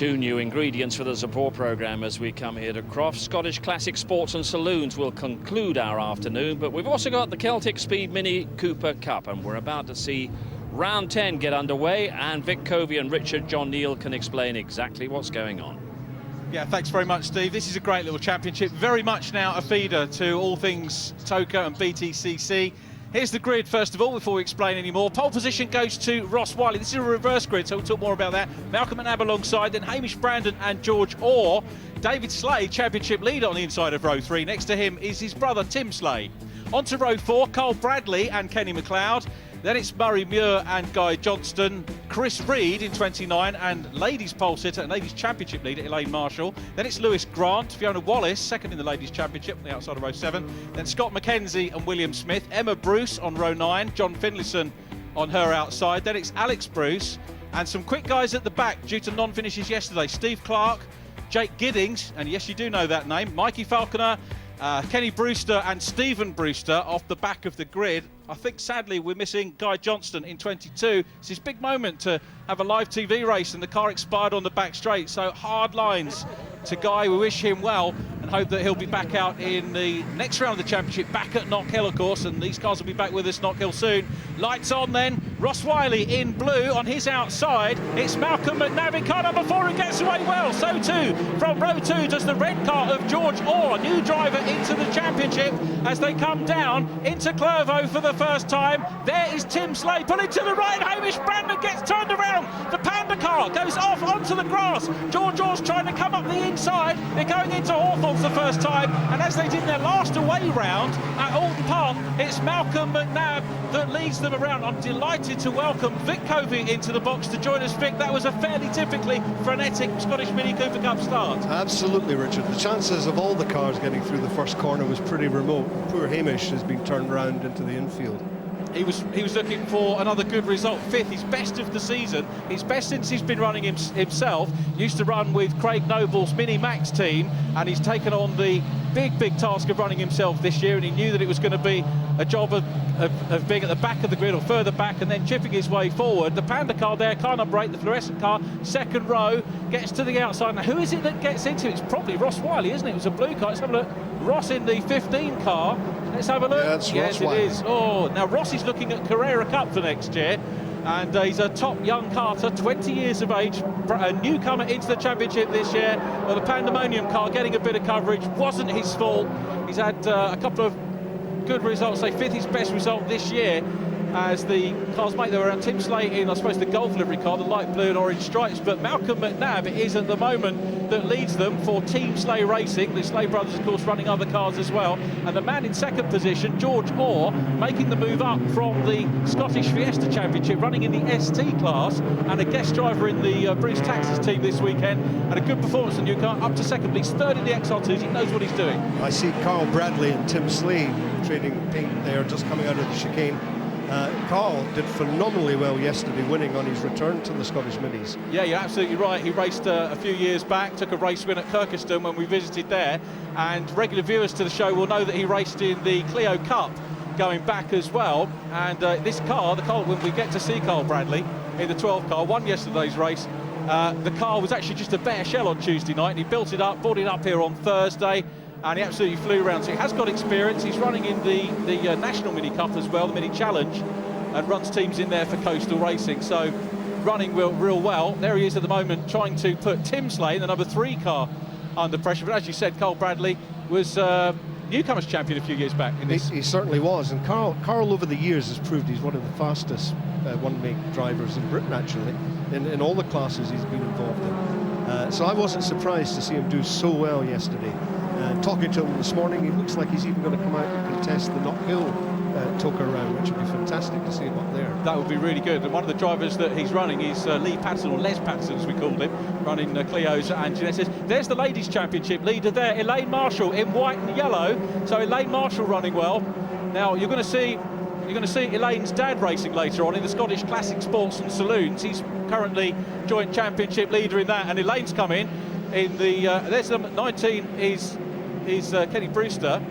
Two new ingredients for the support programme as we come here to Croft. Scottish Classic Sports and Saloons will conclude our afternoon, but we've also got the Celtic Speed Mini Cooper Cup, and we're about to see round 10 get underway, and Vic Covey and Richard John Neal can explain exactly what's going on. Yeah, thanks very much, Steve. This is a great little championship, very much now a feeder to all things TOCA and BTCC. Here's the grid, first of all, before we explain any more. Pole position goes to Ross Wiley. This is a reverse grid, so we'll talk more about that. Malcolm McNabb alongside, then Hamish Brandon and George Orr. David Slade, championship leader on the inside of row 3. Next to him is his brother, Tim Slade. On to row 4, Carl Bradley and Kenny McLeod. Then it's Murray Muir and Guy Johnston, Chris Reed in 29, and ladies pole sitter and ladies championship leader Elaine Marshall. Then it's Lewis Grant, Fiona Wallace, second in the ladies championship on the outside of row 7. Then Scott McKenzie and William Smith, Emma Bruce on row 9, John Finlayson on her outside. Then it's Alex Bruce and some quick guys at the back due to non-finishes yesterday. Steve Clark, Jake Giddings, and yes, you do know that name, Mikey Falconer, Kenny Brewster and Stephen Brewster off the back of the grid. I think sadly we're missing Guy Johnston in 22. It's his big moment to have a live TV race, and the car expired on the back straight, so hard lines to Guy. We wish him well and hope that he'll be back out in the next round of the championship, back at Knockhill of course, and these cars will be back with us Knockhill soon. Lights on then, Ross Wiley in blue on his outside. It's Malcolm McNabb in car number 4 who gets away well. So too from row 2 does the red car of George Orr, new driver into the championship as they come down into Clervaux for the first time. There is Tim Slade pulling to the right. Hamish Brandon gets turned around. The Panda car goes off onto the grass. George Orr's trying to come up the inside. They're going into Hawthorns the first time, and as they did their last away round at Alton Park, it's Malcolm McNabb that leads them around. I'm delighted to welcome Vic Covey into the box to join us. Vic, that was a fairly typically frenetic Scottish Mini Cooper Cup start. Absolutely, Richard. The chances of all the cars getting through the first corner was pretty remote. Poor Hamish has been turned around into the infield. He was looking for another good result, 5th, his best of the season, his best since he's been running himself. Used to run with Craig Noble's Mini Max team, and he's taken on the big task of running himself this year, and he knew that it was going to be a job of being at the back of the grid or further back and then chipping his way forward. The Panda car there, car number 8, the fluorescent car, second row, gets to the outside. Now who is it that gets into it? It's probably Ross Wiley, isn't it? It was a blue car. Let's have a look. Ross in the 15 car. Let's have a look. Yeah, that's yes, Ross it Wiley. is. Oh, now Ross is looking at Carrera Cup for next year, and he's a top young karter, 20 years of age, a newcomer into the championship this year. Well, the Pandemonium car getting a bit of coverage, wasn't his fault. He's had a couple of good results, say 5th his best result this year as the cars make their way around. Tim Slade in, I suppose, the Golf livery car, the light blue and orange stripes, but Malcolm McNabb is at the moment that leads them for Team Slade Racing. The Slade brothers, of course, running other cars as well. And the man in second position, George Orr, making the move up from the Scottish Fiesta Championship, running in the ST class, and a guest driver in the British Taxis team this weekend. And a good performance in the new car, up to second, but he's third in the XR2s. He knows what he's doing. I see Carl Bradley and Tim Slade trading paint there, just coming out of the chicane. Carl did phenomenally well yesterday, winning on his return to the Scottish Minis. Yeah, you're absolutely right. He raced a few years back, took a race win at Kirkeston when we visited there, and regular viewers to the show will know that he raced in the Clio Cup going back as well. And this car, the car, when we get to see Carl Bradley in the 12 car, won yesterday's race. The car was actually just a bare shell on Tuesday night, and he built it up, brought it up here on Thursday, and he absolutely flew around. So he has got experience. He's running in the National Mini Cup as well, the Mini Challenge, and runs teams in there for coastal racing. So running real well. There he is at the moment, trying to put Tim Slade, the number 3 car, under pressure. But as you said, Carl Bradley was newcomers champion a few years back in this. He certainly was, and Carl over the years has proved he's one of the fastest one-make drivers in Britain, actually, in all the classes he's been involved in. So I wasn't surprised to see him do so well yesterday. Talking to him this morning, he looks like he's even going to come out and contest the Knockhill TOCA round, which would be fantastic to see him up there. That would be really good. And one of the drivers that he's running is Lee Patterson, or Les Patterson as we called him, running Clio's and Genesis. There's the ladies championship leader there, Elaine Marshall in white and yellow. So Elaine Marshall running well. Now you're going to see Elaine's dad racing later on in the Scottish Classic Sports and Saloons. He's currently joint championship leader in that, and Elaine's come in the there's number 19 is Kenny Brewster.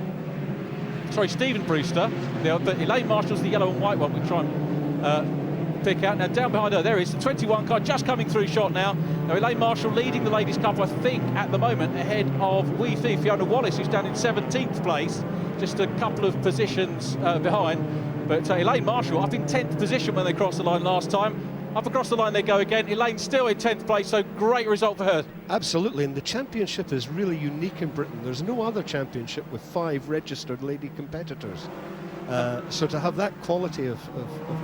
Sorry, Stephen Brewster. But Elaine Marshall's the yellow and white one. We try and pick out. Now down behind her, there is the 21 car just coming through shot now. Now Elaine Marshall leading the Ladies' Cup, I think, at the moment, ahead of Wee Fee, Fiona Wallace, who's down in 17th place, just a couple of positions behind. But Elaine Marshall up in 10th position when they crossed the line last time. Up across the line they go again. Elaine's still in 10th place, so great result for her. Absolutely, and the championship is really unique in Britain. There's no other championship with 5 registered lady competitors. So to have that quality of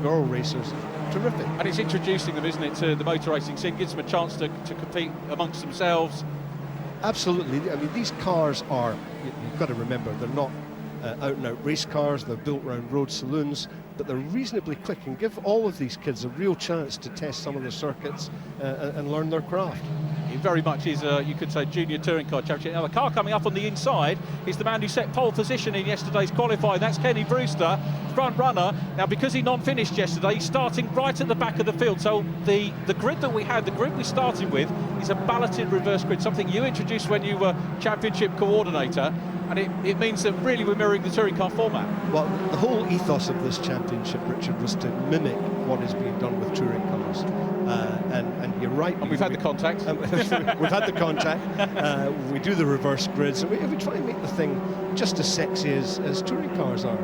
girl racers, terrific. And it's introducing them, isn't it, to the motor racing scene, gives them a chance to compete amongst themselves. Absolutely. I mean, these cars are, you've got to remember, they're not out-and-out race cars, they're built around road saloons, but they're reasonably quick and give all of these kids a real chance to test some of the circuits and learn their craft. It very much is, you could say, junior touring car championship. Now the car coming up on the inside is the man who set pole position in yesterday's qualifying. That's Kenny Brewster, front runner. Now because he non-finished yesterday, he's starting right at the back of the field. So the grid that we had, the grid we started with, is a balloted reverse grid, something you introduced when you were championship coordinator. And it means that really we're mirroring the touring car format. Well, the whole ethos of this championship, Richard, was to mimic what is being done with touring cars. And you're right. And we've had the contact. We've had the contact. We do the reverse grids. And we try and make the thing just as sexy as touring cars are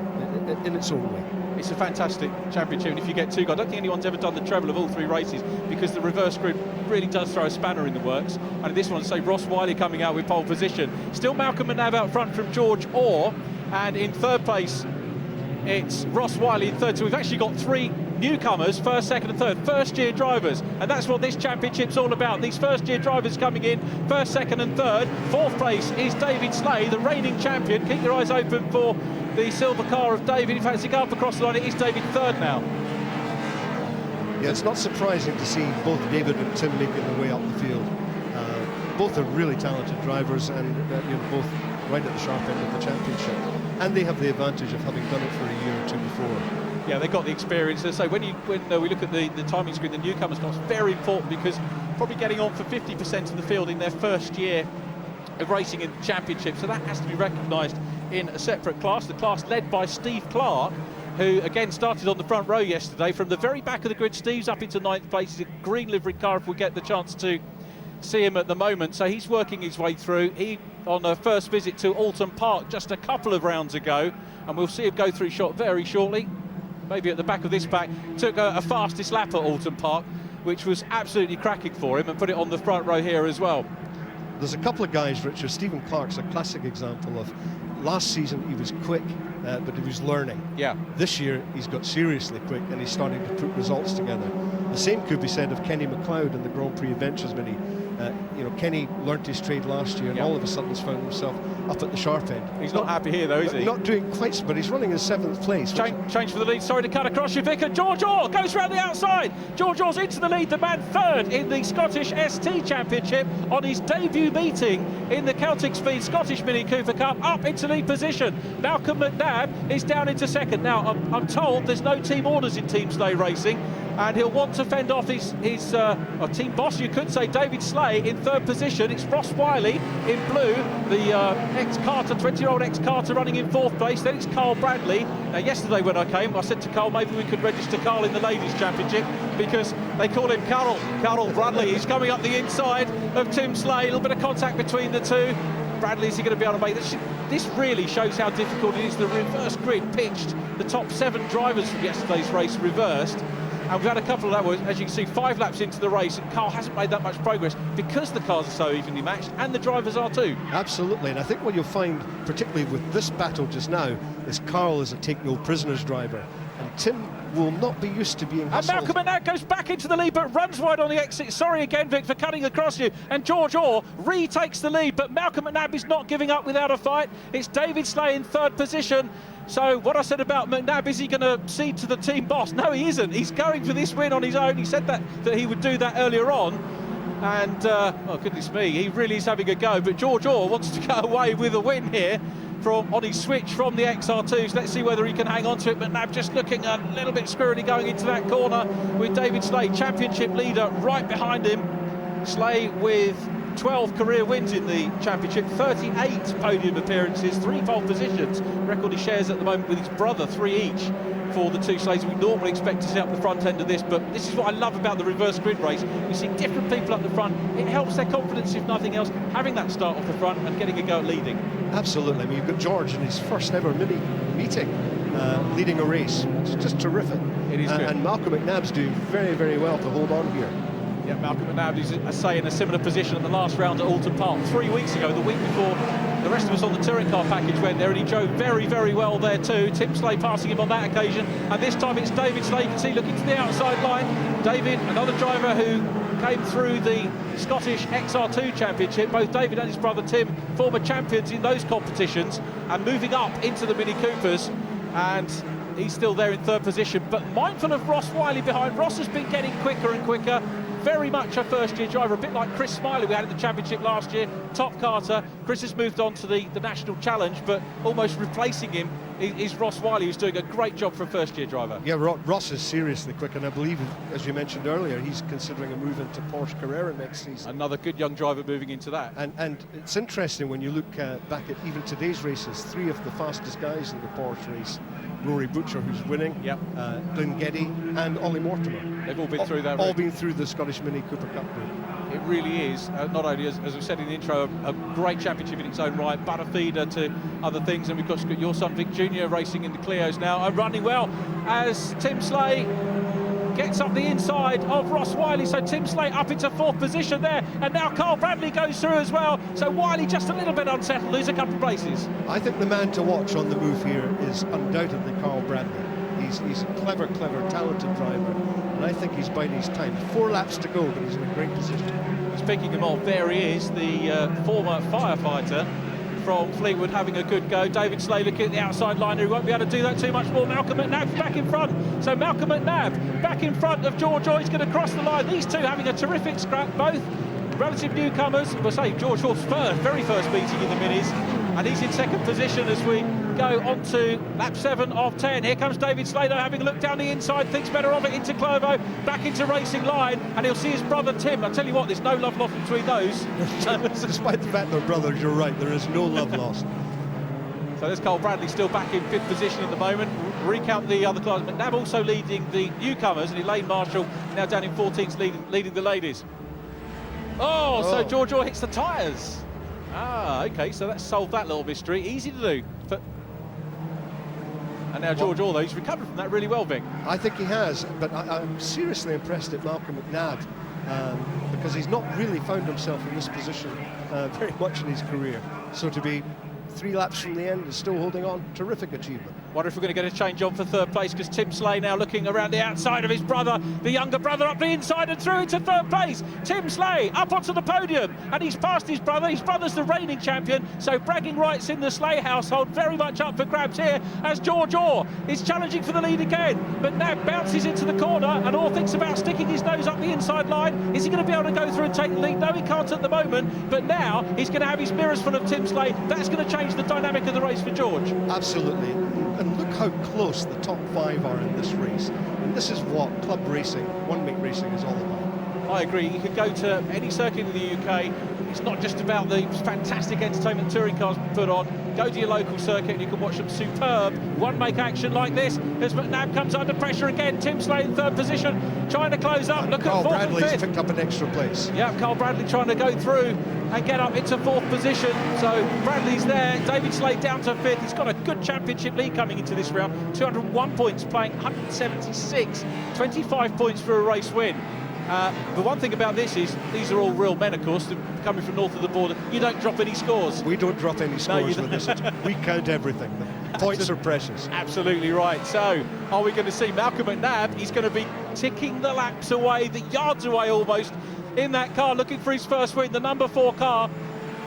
in its own way. It's a fantastic championship, and if you get 2 guys, I don't think anyone's ever done the treble of all 3 races, because the reverse grid really does throw a spanner in the works. And this one, say, Ross Wiley coming out with pole position. Still Malcolm McNabb out front from George Orr, and in 3rd place it's Ross Wiley in 3rd. So we've actually got 3 newcomers, 1st, 2nd and 3rd, first-year drivers, and that's what this championship's all about. These first-year drivers coming in, 1st, 2nd and 3rd. 4th place is David Slay, the reigning champion. Keep your eyes open for the silver car of David. In fact, as he goes up across the line, it is David 3rd now. Yeah, it's not surprising to see both David and Tim making their way up the field. Both are really talented drivers, and both right at the sharp end of the championship. And they have the advantage of having done it for a year or 2 before. Yeah, they've got the experience. So when we look at the timing screen, the newcomers class, very important, because probably getting on for 50% of the field in their first year of racing in the championship. So that has to be recognised in a separate class, the class led by Steve Clark, who again started on the front row yesterday. From the very back of the grid, Steve's up into 9th place. He's a green livery car if we get the chance to see him at the moment. So he's working his way through. He on a first visit to Alton Park just a couple of rounds ago, and we'll see him go through shot very shortly. Maybe at the back of this pack, took a fastest lap at Alton Park, which was absolutely cracking for him, and put it on the front row here as well. There's a couple of guys, Richard. Stephen Clark's a classic example of last season he was quick, but he was learning. Yeah. This year he's got seriously quick and he's starting to put results together. The same could be said of Kenny McLeod in the Grand Prix Adventures Mini. Kenny learnt his trade last year, and all of a sudden has found himself up at the sharp end. He's not happy here though, is he? Not doing quite so, but he's running in 7th place. Change for the lead. Sorry to cut across you, Vicar. George Orr goes round the outside. George Orr's into the lead, the man 3rd in the Scottish ST Championship on his debut meeting in the Celtic Speed Scottish Mini Cooper Cup, up into lead position. Malcolm McNabb is down into 2nd. Now, I'm told there's no team orders in Team Slay Racing, and he'll want to fend off his team boss, you could say, David Slay, in 3rd position. It's Ross Wiley in blue, the ex-Carter, 20-year-old ex-Carter, running in 4th place. Then it's Carl Bradley. Now, yesterday when I came, I said to Carl, maybe we could register Carl in the Ladies' Championship, because they call him Carl Bradley. He's coming up the inside of Tim Slay. A little bit of contact between the two. Bradley, is he going to be able to make this? This really shows how difficult it is. The reverse grid pitched the top 7 drivers from yesterday's race reversed. And we've had a couple of that, as you can see, 5 laps into the race, and Carl hasn't made that much progress because the cars are so evenly matched, and the drivers are too. Absolutely, and I think what you'll find, particularly with this battle just now, is Carl is a take-no-prisoners driver, and Tim will not be used to being hustled. And Malcolm McNabb goes back into the lead, but runs wide on the exit. Sorry again, Vic, for cutting across you. And George Orr retakes the lead, but Malcolm McNabb is not giving up without a fight. It's David Slay in 3rd position. So what I said about McNabb, is he going to cede to the team boss? No, he isn't. He's going for this win on his own. He said that he would do that earlier on. And, oh, goodness me, he really is having a go. But George Orr wants to go away with a win here on his switch from the XR2s. Let's see whether he can hang on to it. McNabb just looking a little bit squirrely going into that corner with David Slay, championship leader, right behind him. Slay with 12 career wins in the championship, 38 podium appearances, 3 pole positions. Record he shares at the moment with his brother, 3 each. for the two sleighs we normally expect to see up the front end of this, but this is what I love about the reverse grid race. You see different people up the front. It helps their confidence, if nothing else, having that start off the front and getting a go at leading. Absolutely. I mean, you've got George in his first ever mini meeting, leading a race. It's just terrific. It is good. And Malcolm McNabb's doing very, very well to hold on here. Yeah, Malcolm McNabb is, I say, in a similar position at the last round at Alton Park 3 weeks ago, the week before the rest of us on the touring car package went there, and he drove very, very well there too. Tim Slade passing him on that occasion, and this time it's David Slade. You can see looking to the outside line. David, another driver who came through the Scottish XR2 Championship. Both David and his brother Tim, former champions in those competitions, and moving up into the Mini Coopers, and he's still there in third position, but mindful of Ross Wiley behind. Ross has been getting quicker and quicker. Very much a first-year driver, a bit like Chris Smiley we had in the championship last year, top carter. Chris has moved on to the National Challenge, but almost replacing him is Ross Wiley, who's doing a great job for a first-year driver. Yeah, Ross is seriously quick, and I believe, as you mentioned earlier, he's considering a move into Porsche Carrera next season. Another good young driver moving into that. And it's interesting when you look back at even today's races, three of the fastest guys in the Porsche race, Rory Butcher, who's winning, yep. Glenn Geddy and Ollie Mortimer. They've all been through that. All been through the Scottish Mini Cooper Cup group. It really is, not only, as we said in the intro, a great championship in its own right, but a feeder to other things. And we've got your son Vic Jr. racing in the Clios now, and running well as Tim Slade gets up the inside of Ross Wiley. So Tim Slade up into fourth position there, and now Carl Bradley goes through as well. So Wiley just a little bit unsettled, lose a couple of places. I think the man to watch on the move here is undoubtedly Carl Bradley. He's a clever, talented driver, and I think he's biding his time. 4 laps to go, but he's in a great position. He's picking him off. There he is, the former firefighter from Fleetwood, having a good go. David Slade looking at the outside line, who won't be able to do that too much more. Malcolm McNabb back in front. So Malcolm McNabb back in front of George Orr. He's going to cross the line. These two having a terrific scrap, both relative newcomers. We'll say George Orr's very first meeting in the minis, and he's in second position as we go on to lap 7 of 10. Here comes David Slater having a look down the inside, thinks better of it into Clervo, back into racing line, and he'll see his brother Tim. I'll tell you what, there's no love lost between those. Despite the fact they're brothers, you're right, there is no love lost. So there's Carl Bradley still back in 5th position at the moment. Recount the other classes. McNabb also leading the newcomers, and Elaine Marshall now down in 14th, leading the ladies. So George Orr hits the tyres. Okay, so that's solved that little mystery. Easy to do. And now George Orr, though, he's recovered from that really well, Vic. I think he has, but I'm seriously impressed at Malcolm McNabb, because he's not really found himself in this position very much in his career. So to be 3 laps from the end is still holding on, terrific achievement. Wonder if we're going to get a change on for third place, because Tim Slade now looking around the outside of his brother, the younger brother up the inside and through into third place. Tim Slade up onto the podium, and he's passed his brother. His brother's the reigning champion, so bragging rights in the Slade household very much up for grabs here as George Orr is challenging for the lead again. But now bounces into the corner, and Orr thinks about sticking his nose up the inside line. Is he going to be able to go through and take the lead? No, he can't at the moment, but now he's going to have his mirrors full of Tim Slade. That's going to change the dynamic of the race for George. Absolutely. And look how close the top 5 are in this race. And this is what club racing, one-make racing is all about. I agree. You could go to any circuit in the UK. It's not just about the fantastic entertainment touring cars put on. Go to your local circuit and you can watch some superb one-make action like this as McNabb comes under pressure again. Tim Slade in third position, trying to close up. Look Carl at fourth Bradley's and fifth. picked up an extra place. Yeah, Carl Bradley trying to go through and get up into fourth position. So Bradley's there. David Slade down to 5th. He's got a good championship lead coming into this round. 201 points, playing 176. 25 points for a race win. The one thing about this is these are all real men, of course, coming from north of the border. You don't drop any scores. We don't drop any scores with this. We count everything. The points are precious. Absolutely right. So are we going to see Malcolm McNabb? He's going to be ticking the laps away, the yards away almost, in that car, looking for his first win, the number 4 car.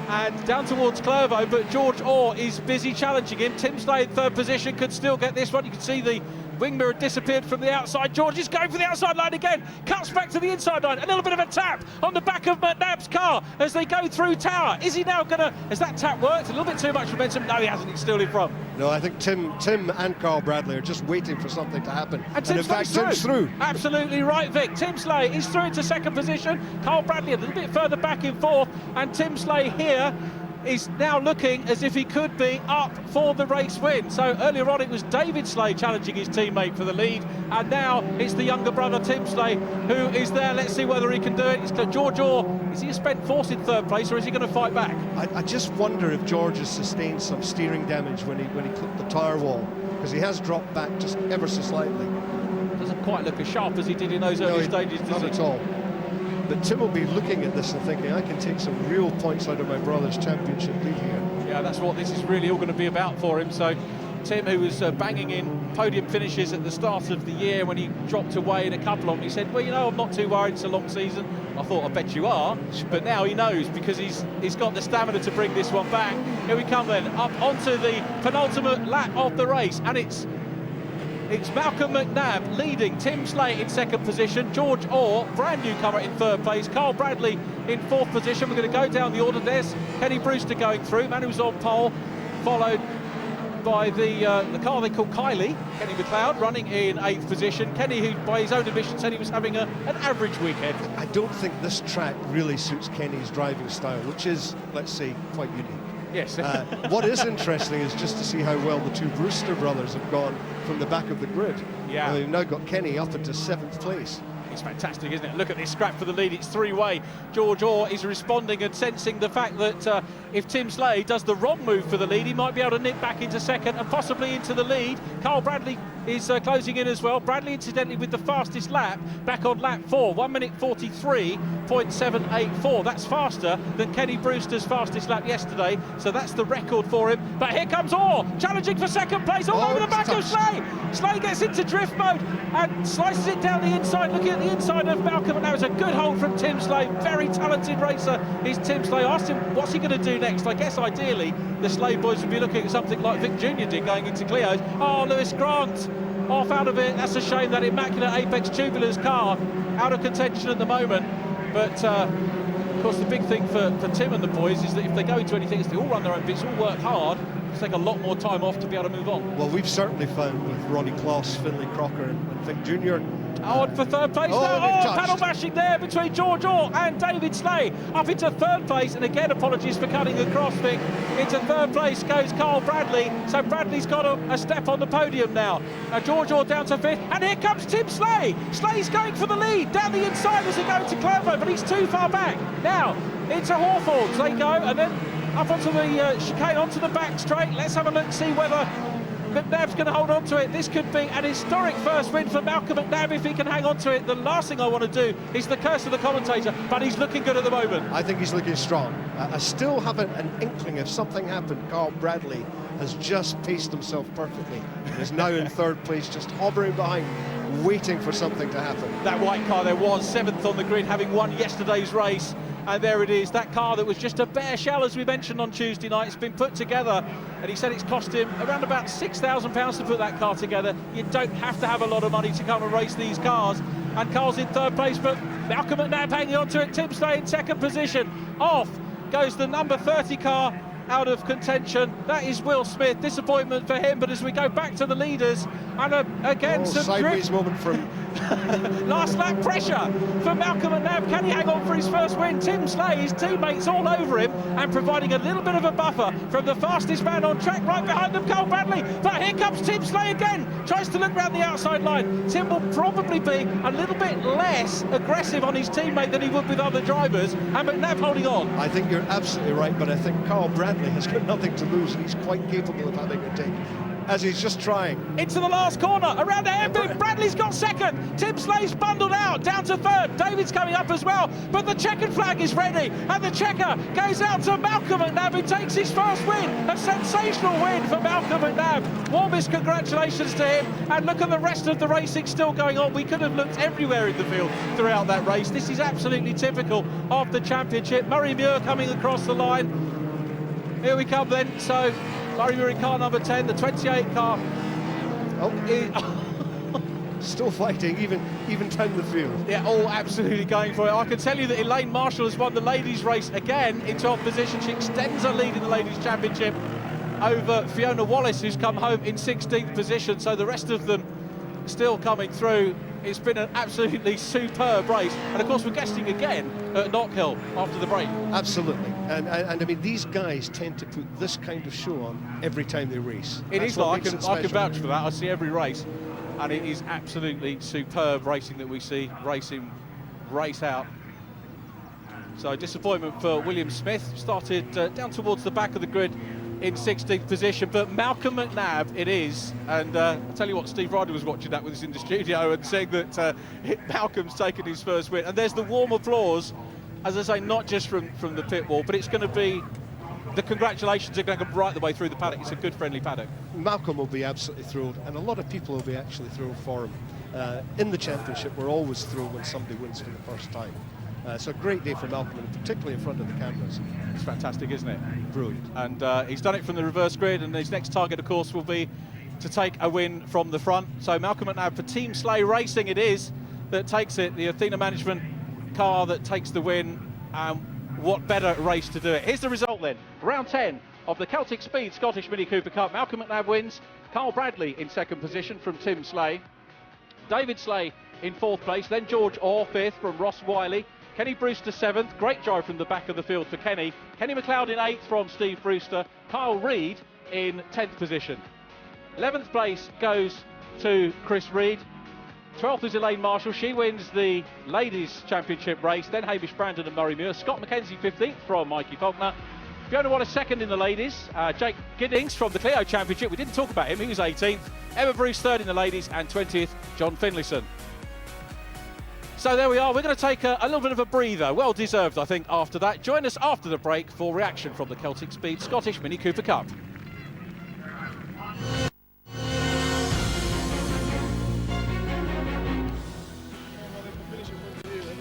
And down towards Clervo, but George Orr is busy challenging him. Tim Slade, third position, could still get this one. You can see the wing mirror disappeared from the outside. George is going for the outside line again. Cuts back to the inside line. A little bit of a tap on the back of McNabb's car as they go through Tower. Is he now going to... Has that tap worked? A little bit too much momentum. No, he hasn't. He's still in front. No, I think Tim and Carl Bradley are just waiting for something to happen. And in fact, Tim's through. Absolutely right, Vic. Tim Slade is through into second position. Carl Bradley a little bit further back in fourth. And Tim Slade here is now looking as if he could be up for the race win. So earlier on it was David Slade challenging his teammate for the lead, and now it's the younger brother Tim Slade who is there. Let's see whether he can do it. It's George Orr. Is he a spent force in third place, or is he going to fight back? I just wonder if George has sustained some steering damage when he clipped the tyre wall, because he has dropped back just ever so slightly. Doesn't quite look as sharp as he did in those early stages, does not he? at all. But Tim will be looking at this and thinking, I can take some real points out of my brother's championship lead here. Yeah, that's what this is really all going to be about for him. So Tim, who was banging in podium finishes at the start of the year, when he dropped away in a couple of them, he said, well, you know, I'm not too worried, it's a long season. I thought, I bet you are. But now he knows, because he's got the stamina to bring this one back. Here we come then, up onto the penultimate lap of the race, and it's Malcolm McNabb leading, Tim Slade in second position, George Orr, brand newcomer, in third place, Carl Bradley in fourth position. We're going to go down the order. There's Kenny Brewster going through, man who's on pole, followed by the car they call Kylie, Kenny McLeod, running in eighth position. Kenny, who by his own admission said he was having an average weekend. I don't think this track really suits Kenny's driving style, which is, let's say, quite unique. Yes. What is interesting is just to see how well the two Brewster brothers have gone from the back of the grid. Yeah. They've now got Kenny up into 7th place. It's fantastic, isn't it? Look at this scrap for the lead. It's three-way. George Orr is responding and sensing the fact that if Tim Slade does the wrong move for the lead, he might be able to nip back into second and possibly into the lead. Carl Bradley is closing in as well. Bradley, incidentally, with the fastest lap back on lap 4, 1 minute 43.784. That's faster than Kenny Brewster's fastest lap yesterday, so that's the record for him. But here comes Orr, challenging for second place all over the back of Slade. Slade gets into drift mode and slices it down the inside, looking at the inside of Malcolm, and that was a good hold from Tim Slade. Very talented racer is Tim Slade. I asked him what's he going to do next. I guess ideally the Slade boys would be looking at something like Vic Jr. did, going into Clio's. Oh, Lewis Grant off out of it. That's a shame, that immaculate Apex Tubulars car out of contention at the moment. But of course the big thing for Tim and the boys is that if they go into anything, is they all run their own bits, all work hard, take a lot more time off to be able to move on. Well, we've certainly found with Ronnie Kloss, Finlay Crocker and Vic Jr. Oh, for third place paddle bashing there between George Orr and David Slade. Up into third place, and again, apologies for cutting across, Vic. Into third place goes Carl Bradley, so Bradley's got a step on the podium now. George Orr down to fifth, and here comes Tim Slade. Slade's going for the lead, down the inside as they go to Clermont, but he's too far back. Now, into Hawthorns they go, and then up onto the chicane, onto the back straight. Let's have a look, see whether McNabb's going to hold on to it. This could be an historic first win for Malcolm McNabb if he can hang on to it. The last thing I want to do is the curse of the commentator, but he's looking good at the moment. I think he's looking strong. I still have an inkling if something happened. Carl Bradley has just paced himself perfectly and is now in third place, just hovering behind, waiting for something to happen. That white car there was 7th on the grid, having won yesterday's race. And there it is, that car that was just a bare shell, as we mentioned on Tuesday night. It's been put together, and he said it's cost him around about £6,000 to put that car together. You don't have to have a lot of money to come and race these cars. And Carl's in third place, but Malcolm McNabb hanging on to it. Tim Slade in second position. Off goes the number 30 car out of contention. That is Will Smith. Disappointment for him, but as we go back to the leaders, and again some sideways moment from last lap pressure for Malcolm McNabb. Can he hang on for his first win? Tim Slade, his teammates all over him and providing a little bit of a buffer from the fastest man on track. Right behind them, Carl Bradley, but here comes Tim Slade again, tries to look round the outside line. Tim will probably be a little bit less aggressive on his teammate than he would with other drivers, and McNabb holding on. I think you're absolutely right, but I think Carl Bradley has got nothing to lose, and he's quite capable of having a take, as he's just trying. Into the last corner, around the hairpin, Bradley's got second, Tim Slade's bundled out, down to third, David's coming up as well, but the checkered flag is ready, and the checker goes out to Malcolm McNabb, who takes his first win, a sensational win for Malcolm McNabb. Warmest congratulations to him, and look at the rest of the racing still going on. We could have looked everywhere in the field throughout that race. This is absolutely typical of the championship. Murray Muir coming across the line. Here we come then, so Murray Muir in car number 10, the 28 car. Still fighting, even down the field. Yeah, all absolutely going for it. I can tell you that Elaine Marshall has won the ladies' race again in 12th position. She extends her lead in the ladies' championship over Fiona Wallace, who's come home in 16th position. So the rest of them still coming through It's been an absolutely superb race, and of course we're guesting again at Knockhill after the break. Absolutely, and I mean these guys tend to put this kind of show on every time they race. It That's is what like, makes I it can special. vouch for that. I see every race, and it is absolutely superb racing that we see, racing, race out. So disappointment for William Smith, started down towards the back of the grid in 16th position, but Malcolm McNabb it is, and I'll tell you what, Steve Ryder was watching that with us in the studio and saying that Malcolm's taken his first win, and there's the warm applause, as I say, not just from the pit wall, but it's going to be, the congratulations are going to go right the way through the paddock. It's a good friendly paddock. Malcolm will be absolutely thrilled, and a lot of people will be actually thrilled for him. In the championship, we're always thrilled when somebody wins for the first time. It's a great day for Malcolm, and particularly in front of the cameras. It's fantastic, isn't it? Brilliant. And he's done it from the reverse grid, and his next target, of course, will be to take a win from the front. So Malcolm McNabb for Team Slay Racing it is that takes it, the Athena Management car that takes the win. What better race to do it? Here's the result then. Round 10 of the Celtic Speed Scottish Mini Cooper Cup. Malcolm McNabb wins. Carl Bradley in second position from Tim Slay. David Slay in fourth place. Then George Orr fifth from Ross Wiley. Kenny Brewster seventh. Great drive from the back of the field for Kenny. Kenny McLeod in eighth from Steve Brewster. Kyle Reid in 10th position. 11th place goes to Chris Reid. 12th is Elaine Marshall. She wins the Ladies Championship race. Then Hamish Brandon and Murray Muir. Scott McKenzie 15th from Mikey Faulkner. Fiona Wallace second in the ladies. Jake Giddings from the Clio Championship. We didn't talk about him. He was 18th. Emma Bruce third in the ladies. And 20th, John Finlayson. So there we are. We're going to take a little bit of a breather. Well deserved, I think, after that. Join us after the break for reaction from the Celtic Speed Scottish Mini Cooper Cup.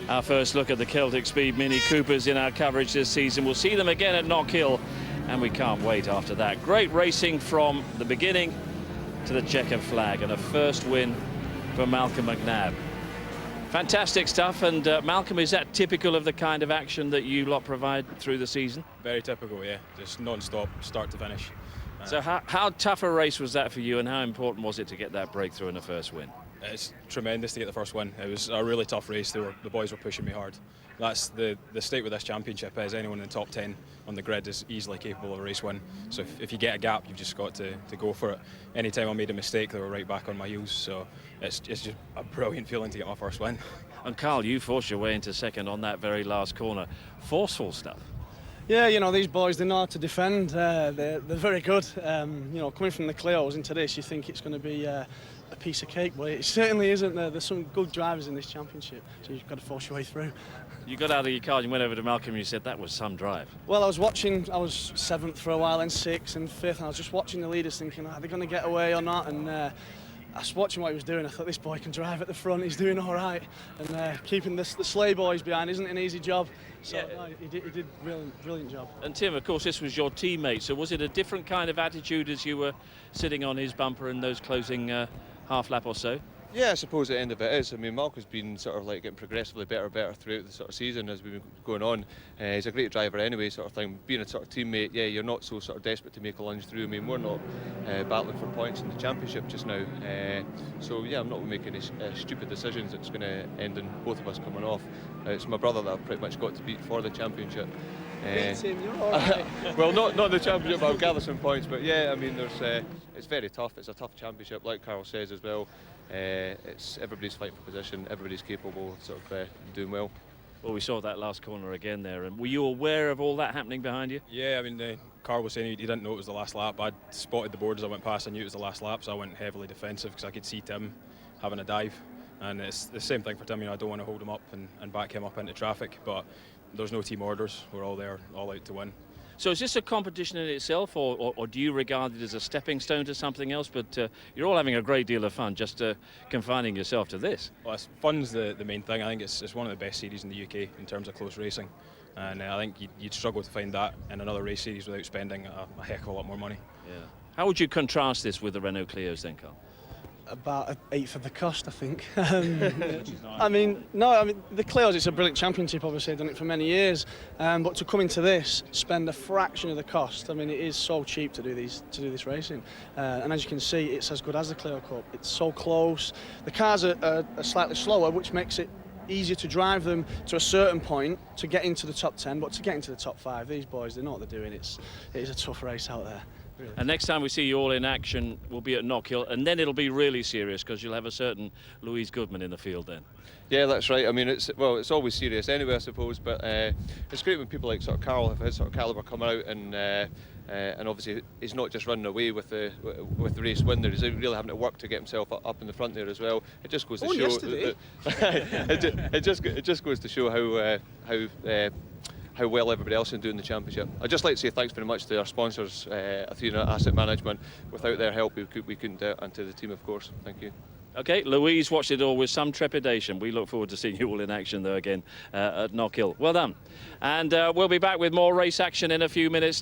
Our first look at the Celtic Speed Mini Coopers in our coverage this season. We'll see them again at Knockhill, and we can't wait after that. Great racing from the beginning to the checkered flag, and a first win for Malcolm McNabb. Fantastic stuff. And Malcolm, is that typical of the kind of action that you lot provide through the season? Very typical, yeah. Just non-stop, start to finish. So how tough a race was that for you, and how important was it to get that breakthrough in the first win? It's tremendous to get the first win. It was a really tough race. The boys were pushing me hard. That's the state with this championship is anyone in the top 10 on the grid is easily capable of a race win. So if you get a gap, you've just got to go for it. Anytime I made a mistake, they were right back on my heels. So it's just a brilliant feeling to get my first win. And Carl, you forced your way into second on that very last corner. Forceful stuff. Yeah, you know, these boys, they know how to defend. They're very good. You know, coming from the Clios into this, you think it's going to be a piece of cake, but it certainly isn't. There's some good drivers in this championship, so you've got to force your way through. You got out of your car and you went over to Malcolm and you said that was some drive. Well, I was watching, I was 7th for a while, then 6th and 5th, and I was just watching the leaders thinking, are they going to get away or not? And I was watching what he was doing. I thought, this boy can drive at the front, he's doing all right. And keeping the Slay boys behind isn't an easy job. So Yeah. no, he did brilliant job. And Tim, of course, this was your teammate, so was it a different kind of attitude as you were sitting on his bumper in those closing half lap or so? Yeah, I suppose at the end of it is. I mean, Malcolm's been sort of like getting progressively better throughout the sort of season as we've been going on. He's a great driver anyway, sort of thing. Being a sort of teammate, yeah, you're not so sort of desperate to make a lunge through. I mean, we're not battling for points in the championship just now. So yeah, I'm not going to make any stupid decisions that's going to end in both of us coming off. It's my brother that I've pretty much got to beat for the championship. Beat him, you're all right. Well, not the championship, but I'll gather some points. But yeah, I mean, it's very tough. It's a tough championship, like Carl says as well. It's everybody's fighting for position. Everybody's capable of sort of doing well. Well, we saw that last corner again there, and were you aware of all that happening behind you? Yeah, I mean, Carl was saying he didn't know it was the last lap. I spotted the board as I went past. I knew it was the last lap, so I went heavily defensive because I could see Tim having a dive. And it's the same thing for Tim. You know, I don't want to hold him up and back him up into traffic, but there's no team orders. We're all there, all out to win. So is this a competition in itself, or do you regard it as a stepping stone to something else? But you're all having a great deal of fun, just confining yourself to this. Well, fun's the main thing. I think it's one of the best series in the UK in terms of close racing. And I think you'd struggle to find that in another race series without spending a heck of a lot more money. Yeah. How would you contrast this with the Renault Clios then, Carl? about an eighth of the cost, I think. I mean, the Clio's, it's a brilliant championship, obviously, I've done it for many years, but to come into this, spend a fraction of the cost, I mean, it is so cheap to do this racing, and as you can see, it's as good as the Clio Cup. It's so close. The cars are slightly slower, which makes it easier to drive them to a certain point to get into the top 10, but to get into the top 5, these boys, they know what they're doing. It is a tough race out there. Really. And next time we see you all in action will be at Knockhill, and then it'll be really serious because you'll have a certain Louise Goodman in the field then. Yeah, that's right. I mean, it's always serious anyway, I suppose. But it's great when people like sort of Carl have his sort of calibre come out, and obviously he's not just running away with the race win there. He's really having to work to get himself up in the front there as well. It just goes to show. Yesterday. It just goes to show how well everybody else is doing the championship. I'd just like to say thanks very much to our sponsors, Athena Asset Management. Without their help, we couldn't do it, and to the team, of course. Thank you. Okay, Louise watched it all with some trepidation. We look forward to seeing you all in action, though, again at Knockhill. Well done. And we'll be back with more race action in a few minutes' time.